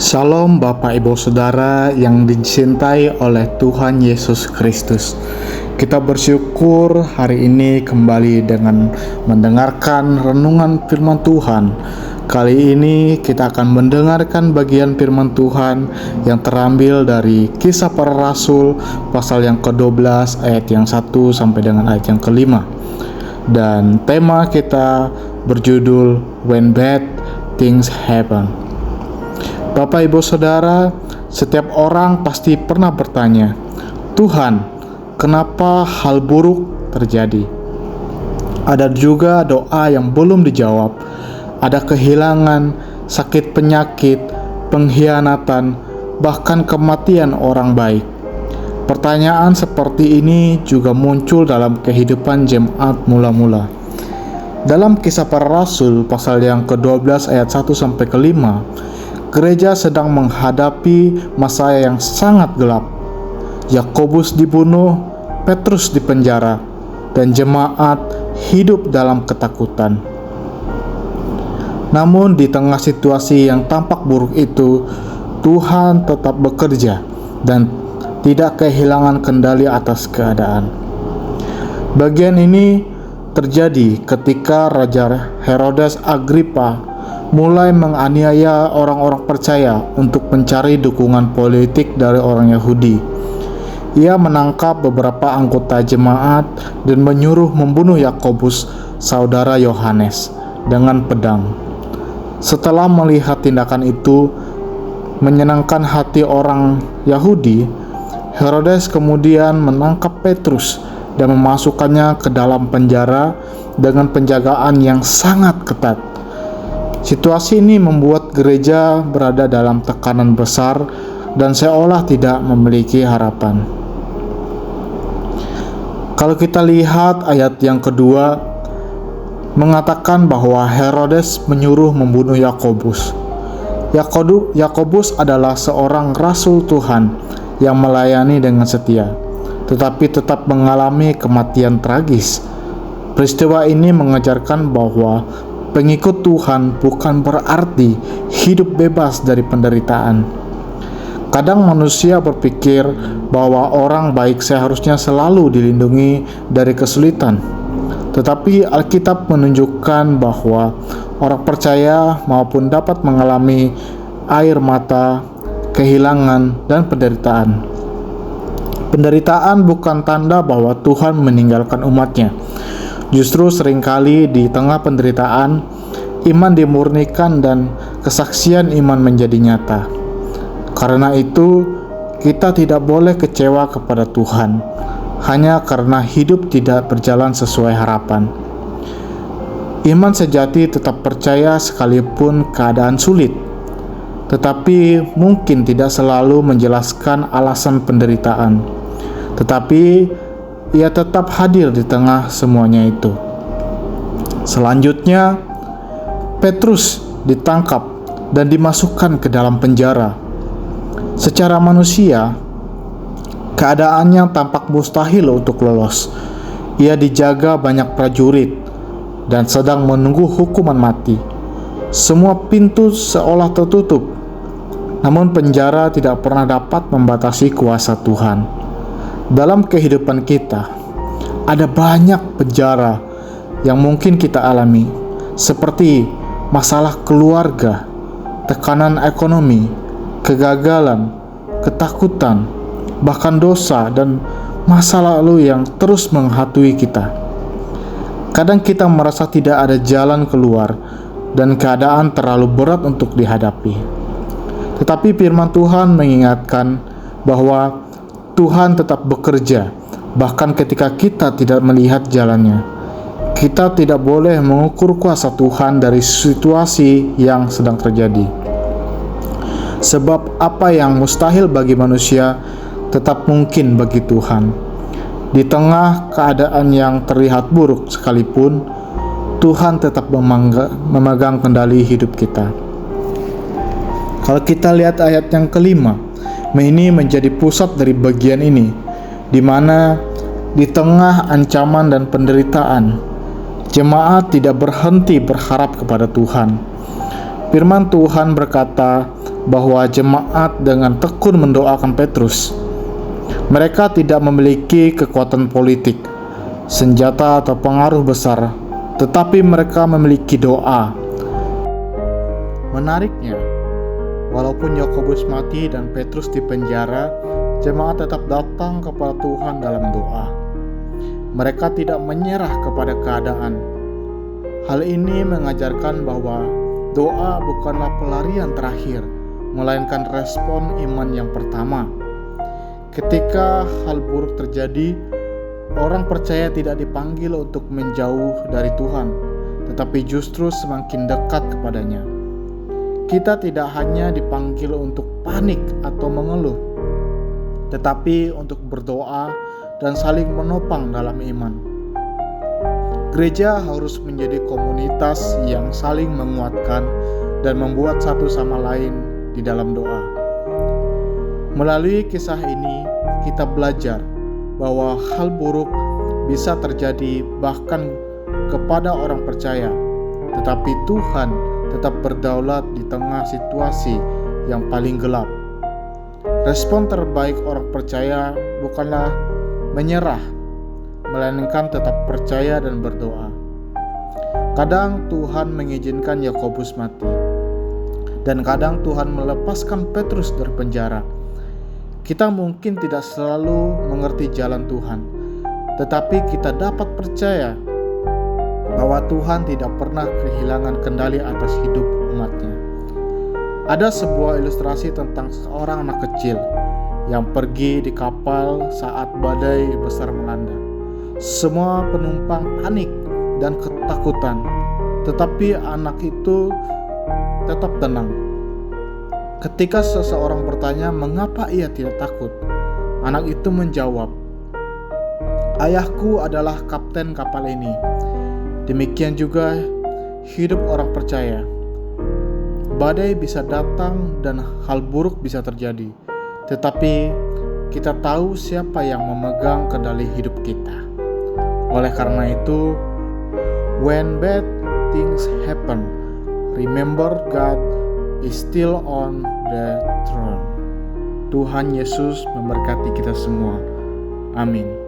Shalom Bapak Ibu Saudara yang dicintai oleh Tuhan Yesus Kristus. Kita bersyukur hari ini kembali dengan mendengarkan renungan firman Tuhan. Kali ini kita akan mendengarkan bagian firman Tuhan yang terambil dari Kisah Para Rasul pasal yang ke-12 ayat yang 1 sampai dengan ayat yang ke-5. Dan tema kita berjudul When Bad Things Happen. Bapak Ibu Saudara, setiap orang pasti pernah bertanya, Tuhan, kenapa hal buruk terjadi? Ada juga doa yang belum dijawab, ada kehilangan, sakit penyakit, pengkhianatan, bahkan kematian orang baik. Pertanyaan seperti ini juga muncul dalam kehidupan jemaat mula-mula. Dalam Kisah Para Rasul pasal yang ke-12 ayat 1 sampai ke-5, gereja sedang menghadapi masa yang sangat gelap. Yakobus dibunuh, Petrus dipenjara, dan jemaat hidup dalam ketakutan. Namun di tengah situasi yang tampak buruk itu, Tuhan tetap bekerja dan tidak kehilangan kendali atas keadaan. Bagian ini terjadi ketika Raja Herodes Agripa mulai menganiaya orang-orang percaya untuk mencari dukungan politik dari orang Yahudi. Ia menangkap beberapa anggota jemaat dan menyuruh membunuh Yakobus, saudara Yohanes, dengan pedang. Setelah melihat tindakan itu menyenangkan hati orang Yahudi, Herodes kemudian menangkap Petrus dan memasukkannya ke dalam penjara dengan penjagaan yang sangat ketat. Situasi ini membuat gereja berada dalam tekanan besar dan seolah tidak memiliki harapan. Kalau kita lihat ayat yang kedua, mengatakan bahwa Herodes menyuruh membunuh Yakobus. Yakobus adalah seorang rasul Tuhan yang melayani dengan setia, tetapi tetap mengalami kematian tragis. Peristiwa ini mengajarkan bahwa pengikut Tuhan bukan berarti hidup bebas dari penderitaan. Kadang manusia berpikir bahwa orang baik seharusnya selalu dilindungi dari kesulitan. Tetapi Alkitab menunjukkan bahwa orang percaya maupun dapat mengalami air mata, kehilangan, dan penderitaan. Penderitaan bukan tanda bahwa Tuhan meninggalkan umatnya. Justru seringkali di tengah penderitaan, iman dimurnikan dan kesaksian iman menjadi nyata. Karena itu, kita tidak boleh kecewa kepada Tuhan, hanya karena hidup tidak berjalan sesuai harapan. Iman sejati tetap percaya sekalipun keadaan sulit, tetapi mungkin tidak selalu menjelaskan alasan penderitaan. Tetapi ia tetap hadir di tengah semuanya itu. Selanjutnya, Petrus ditangkap dan dimasukkan ke dalam penjara. Secara manusia, keadaannya tampak mustahil untuk lolos. Ia dijaga banyak prajurit dan sedang menunggu hukuman mati. Semua pintu seolah tertutup, namun penjara tidak pernah dapat membatasi kuasa Tuhan. Dalam kehidupan kita, ada banyak penjara yang mungkin kita alami, seperti masalah keluarga, tekanan ekonomi, kegagalan, ketakutan, bahkan dosa dan masa lalu yang terus menghantui kita. Kadang kita merasa tidak ada jalan keluar dan keadaan terlalu berat untuk dihadapi. Tetapi firman Tuhan mengingatkan bahwa Tuhan tetap bekerja, bahkan ketika kita tidak melihat jalannya. Kita tidak boleh mengukur kuasa Tuhan dari situasi yang sedang terjadi. Sebab apa yang mustahil bagi manusia tetap mungkin bagi Tuhan. Di tengah keadaan yang terlihat buruk sekalipun, Tuhan tetap memegang kendali hidup kita. Kalau kita lihat ayat yang kelima, ini menjadi pusat dari bagian ini, di mana di tengah ancaman dan penderitaan, jemaat tidak berhenti berharap kepada Tuhan. Firman Tuhan berkata, bahwa jemaat dengan tekun mendoakan Petrus. Mereka tidak memiliki kekuatan politik, senjata atau pengaruh besar, tetapi mereka memiliki doa. Menariknya, walaupun Yakobus mati dan Petrus dipenjara, jemaat tetap datang kepada Tuhan dalam doa. Mereka tidak menyerah kepada keadaan. Hal ini mengajarkan bahwa doa bukanlah pelarian terakhir, melainkan respon iman yang pertama. Ketika hal buruk terjadi, orang percaya tidak dipanggil untuk menjauh dari Tuhan, tetapi justru semakin dekat kepadanya. Kita tidak hanya dipanggil untuk panik atau mengeluh, tetapi untuk berdoa dan saling menopang dalam iman. Gereja harus menjadi komunitas yang saling menguatkan dan membuat satu sama lain di dalam doa. Melalui kisah ini, kita belajar bahwa hal buruk bisa terjadi bahkan kepada orang percaya, tetapi Tuhan tetap berdaulat di tengah situasi yang paling gelap. Respon terbaik orang percaya bukanlah menyerah, melainkan tetap percaya dan berdoa. Kadang Tuhan mengizinkan Yakobus mati, dan kadang Tuhan melepaskan Petrus dari penjara. Kita mungkin tidak selalu mengerti jalan Tuhan, tetapi kita dapat percaya bahwa Tuhan tidak pernah kehilangan kendali atas hidup umatnya. Ada sebuah ilustrasi tentang seorang anak kecil yang pergi di kapal saat badai besar melanda. Semua penumpang panik dan ketakutan, tetapi anak itu tetap tenang. Ketika seseorang bertanya mengapa ia tidak takut, anak itu menjawab, "Ayahku adalah kapten kapal ini." Demikian juga hidup orang percaya. Badai bisa datang dan hal buruk bisa terjadi, tetapi kita tahu siapa yang memegang kendali hidup kita. Oleh karena itu, when bad things happen, remember God is still on the throne. Tuhan Yesus memberkati kita semua. Amin.